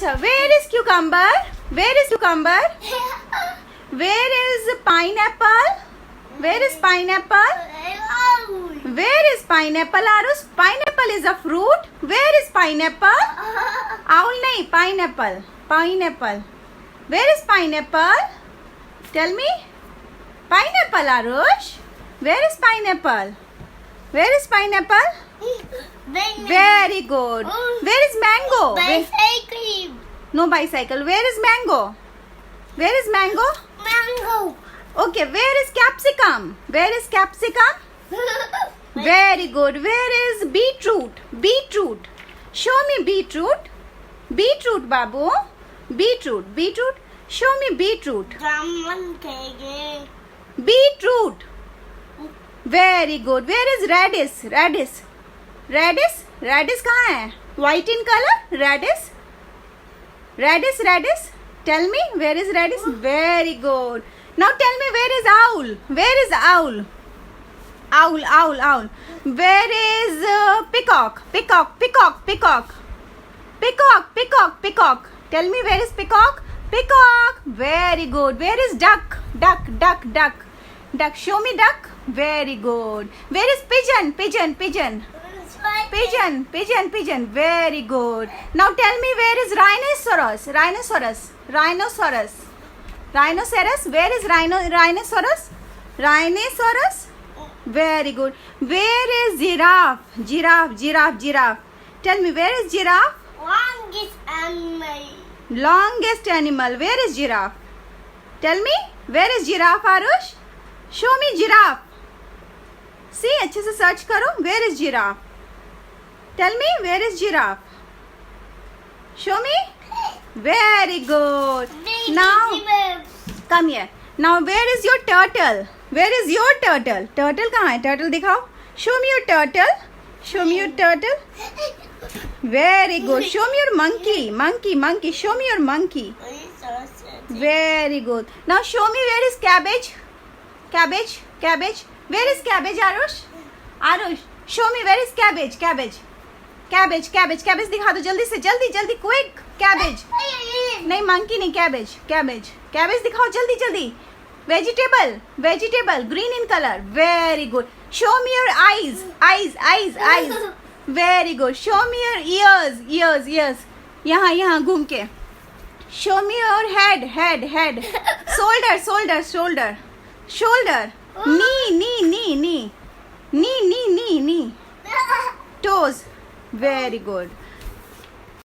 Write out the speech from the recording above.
Where is cucumber? Where is cucumber? Where is pineapple? Where is pineapple? Where is pineapple, Arush? Pineapple is a fruit. Where is pineapple? Owl nahi, pineapple. Pineapple. Where is pineapple? Tell me. Pineapple, Arush. Where is pineapple? Where is pineapple? Very good. Where is mango? Bicycle. No bicycle. Where is mango? Where is mango? Mango. Okay, where is capsicum? Where is capsicum? Very good. Where is beetroot? Beetroot. Show me beetroot. Beetroot, Babu. Beetroot. Beetroot. Show me beetroot. Beetroot. Very good. Where is radish? Radish. Radish. Radish कहाँ है? White in color. Radish. Radish. Radish. Tell me where is radish? Very good. Now tell me where is owl? Where is owl? Owl. Owl. Owl. Where is peacock? Peacock. Peacock. Peacock. Peacock. Peacock. Peacock. Tell me where is peacock? Peacock. Very good. Where is duck? Duck. Duck. Duck. Duck. Show me duck. Very good. Where is pigeon? Pigeon. Pigeon. Pigeon. Pigeon. Pigeon. Very good. Now tell me where is rhinoceros? Rhinoceros. Rhinoceros. Rhinoceros. Where is rhinoceros? Rhinoceros. Very good. Where is giraffe? Giraffe. Giraffe. Giraffe. Tell me where is giraffe? Longest animal. Longest animal. Where is giraffe? Tell me where is giraffe, Arush? Show me giraffe. See, अच्छे से search करो. Where is giraffe? Tell me where is giraffe? Show me. Very good. Now come here. Now where is your turtle? Where is your turtle? Turtle कहाँ है? Turtle दिखाओ. Show me your turtle. Show me your turtle. Very good. Show me your monkey. Monkey. Monkey. Show me your monkey. Very good. Now show me where is cabbage. Cabbage. Cabbage. Where is cabbage, Arush? Arush. Show me where is cabbage. Cabbage. Cabbage. Cabbage. Cabbage दिखा दो जल्दी से. जल्दी जल्दी. Quick. Cabbage. नहीं monkey नहीं cabbage. Cabbage. Cabbage दिखाओ जल्दी जल्दी. Vegetable. Vegetable. Green in color. Very good. Show me your eyes. Eyes. Eyes. Eyes. Very good. Show me your ears. Ears. Ears. यहाँ यहाँ घूम के. Show me your head. Head. Head. Shoulder. Shoulder. Shoulder. Shoulder. Knee. Knee. Knee. Knee. Knee. Knee. Knee. Knee. Toes. Very good.